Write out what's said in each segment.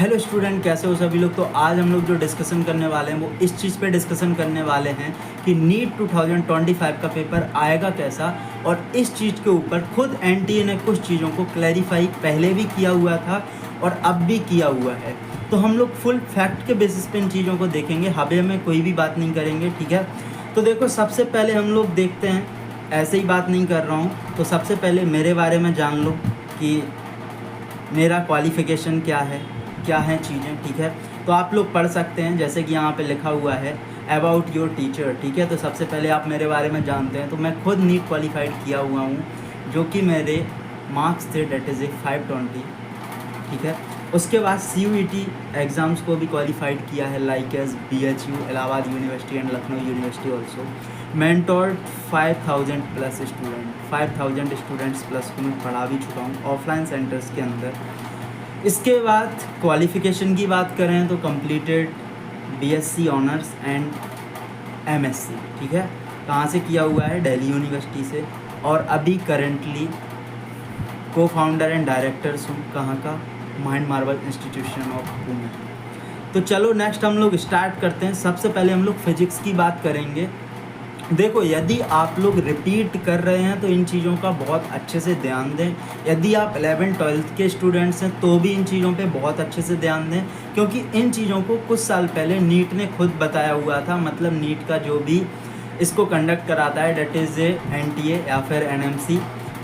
Hello student, कैसे हो सभी लोग। तो आज हम लोग जो डिस्कशन करने वाले हैं वो इस चीज़ पे डिस्कशन करने वाले हैं कि नीट 2025 का पेपर आएगा कैसा। और इस चीज़ के ऊपर खुद एनटीए ने कुछ चीज़ों को क्लैरिफाई पहले भी किया हुआ था और अब भी किया हुआ है। तो हम लोग फुल फैक्ट के बेसिस पे इन चीज़ों को देखेंगे, हवे में कोई भी बात नहीं करेंगे, ठीक है। तो देखो, सबसे पहले हम लोग देखते हैं, ऐसे ही बात नहीं कर रहा हूँ, तो सबसे पहले मेरे बारे में जान लो कि मेरा क्वालिफ़िकेशन क्या है चीज़ें, ठीक है। तो आप लोग पढ़ सकते हैं, जैसे कि यहाँ पे लिखा हुआ है अबाउट योर टीचर, ठीक है। तो सबसे पहले आप मेरे बारे में जानते हैं, तो मैं खुद नीट क्वालिफाइड किया हुआ हूँ, जो कि मेरे मार्क्स थे डेट इज़ 520, ठीक है। उसके बाद CUET एग्ज़ाम्स को भी क्वालिफाइड किया है, like as BHU Allahabad university and Lucknow university also. Mentored 5000 plus student, 5000 students plus को मैं पढ़ा भी चुका हूँ ऑफलाइन सेंटर्स के अंदर। इसके बाद क्वालिफ़िकेशन की बात करें तो completed BSc honours and MSc, ठीक है। कहाँ से किया हुआ है? दिल्ली यूनिवर्सिटी से। और अभी करेंटली को फाउंडर एंड डायरेक्टर्स हूँ, कहाँ का? Mind Marvel institution of Pune. तो चलो नेक्स्ट हम लोग स्टार्ट करते हैं। सबसे पहले हम लोग फिजिक्स की बात करेंगे। देखो, यदि आप लोग रिपीट कर रहे हैं तो इन चीज़ों का बहुत अच्छे से ध्यान दें। यदि आप 11th-12th के स्टूडेंट्स हैं तो भी इन चीज़ों पे बहुत अच्छे से ध्यान दें, क्योंकि इन चीज़ों को कुछ साल पहले नीट ने खुद बताया हुआ था। मतलब नीट का जो भी इसको कंडक्ट कराता है, डेट इज़ NTA या फिर NMC,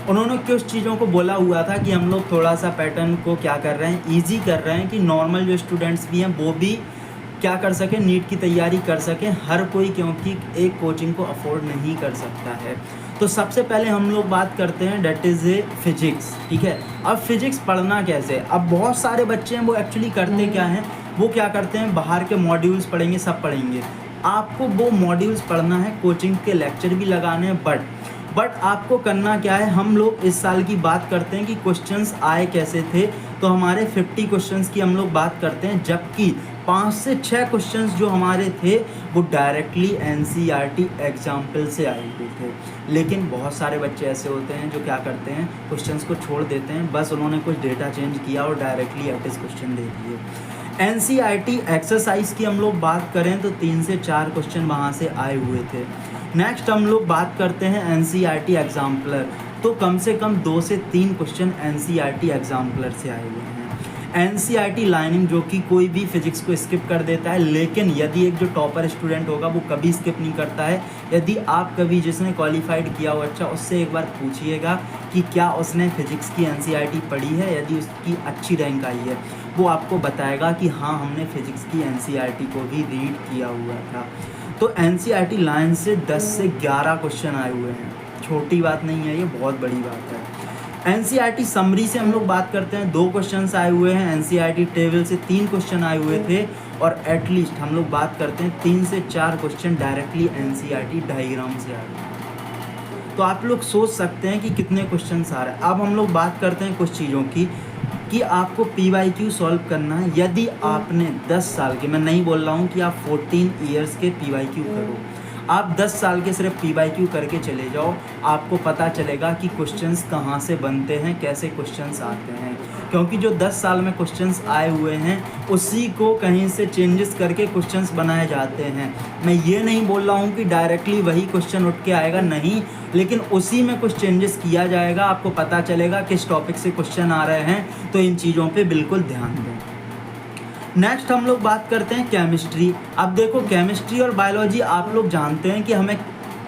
उन्होंने कुछ चीज़ों को बोला हुआ था कि हम लोग थोड़ा सा पैटर्न को क्या कर रहे हैं, ईजी कर रहे हैं, कि नॉर्मल जो स्टूडेंट्स भी हैं वो भी क्या कर सकें, नीट की तैयारी कर सकें हर कोई, क्योंकि एक कोचिंग को अफोर्ड नहीं कर सकता है। तो सबसे पहले हम लोग बात करते हैं डेट इज़ फिजिक्स, ठीक है। अब फिजिक्स पढ़ना कैसे? अब बहुत सारे बच्चे हैं वो एक्चुअली करते क्या हैं, वो क्या करते हैं, बाहर के मॉड्यूल्स पढ़ेंगे, सब पढ़ेंगे। आपको वो मॉड्यूल्स पढ़ना है, कोचिंग के लेक्चर भी लगाने हैं, बट आपको करना क्या है, हम लोग इस साल की बात करते हैं कि क्वेश्चंस आए कैसे थे। तो हमारे 50 क्वेश्चंस की हम लोग बात करते हैं, जबकि 5 से 6 क्वेश्चंस जो हमारे थे वो डायरेक्टली NCERT एग्जाम्पल से आए हुए थे। लेकिन बहुत सारे बच्चे ऐसे होते हैं जो क्या करते हैं, क्वेश्चंस को छोड़ देते हैं, बस उन्होंने कुछ डेटा चेंज किया और डायरेक्टली एटिस क्वेश्चन दे दिए। NCERT एक्सरसाइज की हम लोग बात करें तो 3 से 4 क्वेश्चन वहाँ से आए हुए थे। नेक्स्ट हम लोग बात करते हैं NCERT एग्जाम्पलर, तो कम से कम 2 से 3 क्वेश्चन NCERT एग्जाम्पलर से आए हुए हैं। NCERT लाइनिंग, जो कि कोई भी फिजिक्स को स्किप कर देता है, लेकिन यदि एक जो टॉपर स्टूडेंट होगा वो कभी स्किप नहीं करता है। यदि आप कभी जिसने क्वालिफाइड किया हो अच्छा, उससे एक बार पूछिएगा कि क्या उसने फिजिक्स की NCERT पढ़ी है। यदि उसकी अच्छी रैंक आई है वो आपको बताएगा कि हाँ, हमने फिजिक्स की NCERT को भी रीड किया हुआ था। तो NCERT लाइन से 10 से 11 क्वेश्चन आए हुए हैं, छोटी बात नहीं है, ये बहुत बड़ी बात है। NCERT समरी से हम लोग बात करते हैं, 2 क्वेश्चन आए हुए हैं। NCERT टेबल से 3 क्वेश्चन आए हुए थे, और एटलीस्ट हम लोग बात करते हैं 3 से 4 क्वेश्चन डायरेक्टली NCERT डायग्राम से आए हुए हैं। तो आप लोग सोच सकते हैं कि कितने क्वेश्चन आ रहे हैं। अब हम लोग बात करते हैं कुछ चीज़ों की, कि आपको PYQ सॉल्व करना है। यदि आपने 10 साल के, मैं नहीं बोल रहा हूँ कि आप 14 ईयर्स के PYQ करो, आप 10 साल के सिर्फ PYQ करके चले जाओ, आपको पता चलेगा कि क्वेश्चंस कहाँ से बनते हैं, कैसे क्वेश्चंस आते हैं। क्योंकि जो 10 साल में क्वेश्चंस आए हुए हैं उसी को कहीं से चेंजेस करके क्वेश्चंस बनाए जाते हैं। मैं ये नहीं बोल रहा हूँ कि डायरेक्टली वही क्वेश्चन उठ के आएगा, नहीं, लेकिन उसी में कुछ चेंजेस किया जाएगा। आपको पता चलेगा किस टॉपिक से क्वेश्चन आ रहे हैं, तो इन चीज़ों पर बिल्कुल ध्यान दें। नेक्स्ट हम लोग बात करते हैं केमिस्ट्री। अब देखो, केमिस्ट्री और बायोलॉजी आप लोग जानते हैं कि हमें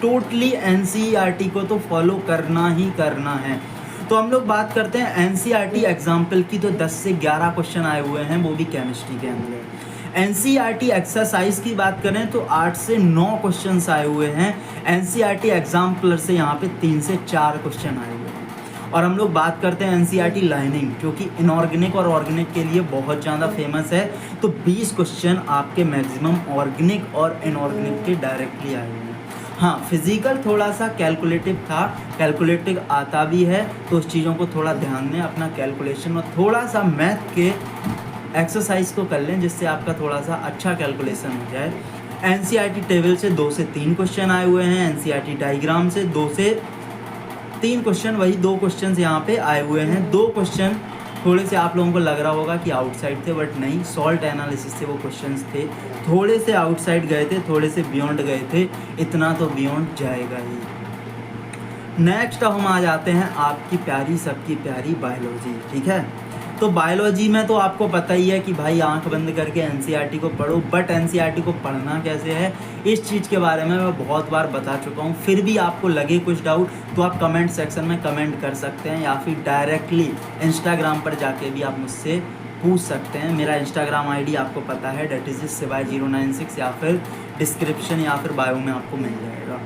टोटली NCERT को तो फॉलो करना ही करना है। तो हम लोग बात करते हैं NCERT एग्जाम्पल की, तो 10 से 11 क्वेश्चन आए हुए हैं, वो भी केमिस्ट्री के अंदर। NCERT एक्सरसाइज की बात करें तो 8 से 9 क्वेश्चन आए हुए हैं। NCERT एग्जाम्पलर से यहाँ पे 3 से 4 क्वेश्चन आए हुए हैं। और हम लोग बात करते हैं NCERT लाइनिंग, जो कि इनऑर्गेनिक और ऑर्गेनिक के लिए बहुत ज़्यादा फेमस है। तो 20 क्वेश्चन आपके मैक्सिमम ऑर्गेनिक और इनऑर्गेनिक के डायरेक्टली आए हुए हैं। हाँ, फिजिकल थोड़ा सा कैलकुलेटिव था, कैलकुलेटिव आता भी है, तो उस चीज़ों को थोड़ा ध्यान दें, अपना कैलकुलेशन और थोड़ा सा मैथ के एक्सरसाइज को कर लें, जिससे आपका थोड़ा सा अच्छा कैलकुलेशन हो जाए। NCERT टेबल से 2 से 3 क्वेश्चन आए हुए हैं। NCERT डायग्राम से 2 से 3 क्वेश्चन, वही 2 क्वेश्चन यहाँ पे आए हुए हैं। 2 क्वेश्चन थोड़े से आप लोगों को लग रहा होगा कि आउटसाइड थे, बट नहीं, सॉल्ट एनालिसिस से वो क्वेश्चंस थे, थोड़े से आउटसाइड गए थे, थोड़े से बियॉन्ड गए थे, इतना तो बियॉन्ड जाएगा ही। नेक्स्ट हम आ जाते हैं आपकी प्यारी सबकी प्यारी बायोलॉजी। ठीक है, तो बायोलॉजी में तो आपको पता ही है कि भाई आंख बंद करके एनसीईआरटी को पढ़ो, बट एनसीईआरटी को पढ़ना कैसे है इस चीज़ के बारे में मैं बहुत बार बता चुका हूँ। फिर भी आपको लगे कुछ डाउट तो आप कमेंट सेक्शन में कमेंट कर सकते हैं, या फिर डायरेक्टली इंस्टाग्राम पर जाके भी आप मुझसे पूछ सकते हैं। मेरा इंस्टाग्राम आईडी आपको पता है, @sibai096, या फिर डिस्क्रिप्शन या फिर बायो में आपको मिल जाएगा।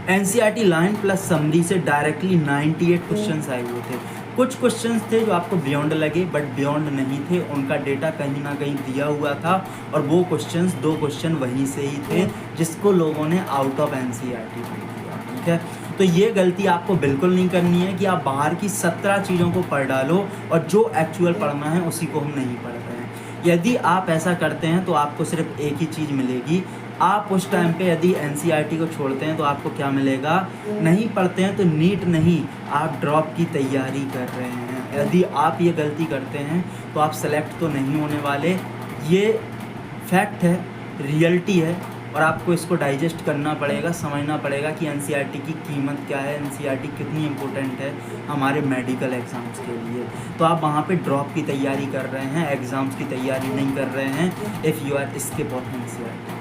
एनसीईआरटी लाइन प्लस समरी से डायरेक्टली 98 क्वेश्चंस आए हुए थे। कुछ क्वेश्चंस थे जो आपको बियॉन्ड लगे, बट बियॉन्ड नहीं थे, उनका डेटा कहीं ना कहीं दिया हुआ था, और वो क्वेश्चंस 2 क्वेश्चन वहीं से ही थे जिसको लोगों ने आउट ऑफ एनसीईआरटी कर दिया। ठीक है, तो ये गलती आपको बिल्कुल नहीं करनी है कि आप बाहर की 17 चीज़ों को पढ़ डालो और जो एक्चुअल पढ़ना है उसी को हम नहीं पढ़ रहे हैं। यदि आप ऐसा करते हैं तो आपको सिर्फ एक ही चीज़ मिलेगी। आप उस टाइम पे यदि एनसीईआरटी को छोड़ते हैं तो आपको क्या मिलेगा, नहीं पढ़ते हैं तो नीट नहीं, आप ड्रॉप की तैयारी कर रहे हैं। यदि आप ये गलती करते हैं तो आप सेलेक्ट तो नहीं होने वाले, ये फैक्ट है, रियलिटी है, और आपको इसको डाइजेस्ट करना पड़ेगा, समझना पड़ेगा कि एनसीईआरटी की कीमत क्या है, एनसीईआरटी कितनी इंपॉर्टेंट है हमारे मेडिकल एग्ज़ाम्स के लिए। तो आप वहाँ पे ड्रॉप की तैयारी कर रहे हैं, एग्ज़ाम्स की तैयारी नहीं कर रहे हैं, if you are skip of NCERT.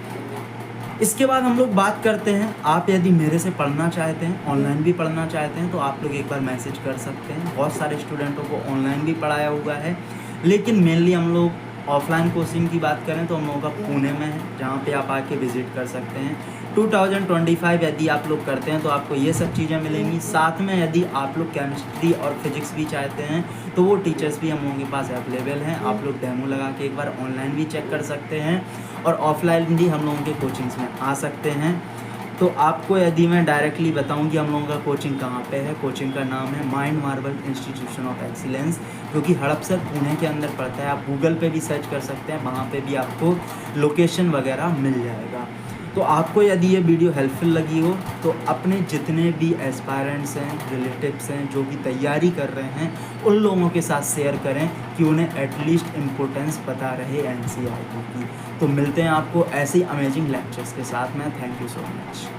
इसके बाद हम लोग बात करते हैं, आप यदि मेरे से पढ़ना चाहते हैं, ऑनलाइन भी पढ़ना चाहते हैं, तो आप लोग एक बार मैसेज कर सकते हैं। बहुत सारे स्टूडेंटों को ऑनलाइन भी पढ़ाया हुआ है, लेकिन मेनली हम लोग ऑफलाइन कोचिंग की बात करें तो हम लोगों का पुणे में है, जहाँ पे आप आके विज़िट कर सकते हैं। 2025 यदि आप लोग करते हैं तो आपको ये सब चीज़ें मिलेंगी। साथ में यदि आप लोग केमिस्ट्री और फिजिक्स भी चाहते हैं तो वो टीचर्स भी हम लोगों के पास अवेलेबल हैं। आप लोग डेमो लगा के एक बार ऑनलाइन भी चेक कर सकते हैं, और ऑफलाइन भी हम लोगों के कोचिंग्स में आ सकते हैं। तो आपको यदि मैं डायरेक्टली बताऊं कि हम लोगों का कोचिंग कहाँ पे है, कोचिंग का नाम है mind Marvel institution of excellence, जो कि हड़पसर पुणे के अंदर पड़ता है। आप गूगल पे भी सर्च कर सकते हैं, वहाँ पे भी आपको लोकेशन वगैरह मिल जाएगा। तो आपको यदि ये वीडियो हेल्पफुल लगी हो तो अपने जितने भी एस्पायरेंट्स हैं, रिलेटिव्स हैं, जो भी तैयारी कर रहे हैं, उन लोगों के साथ शेयर करें कि उन्हें एटलीस्ट इम्पोर्टेंस पता रहे एनसीईआरटी की। तो मिलते हैं आपको ऐसे ही अमेजिंग लेक्चर्स के साथ में। Thank you so much.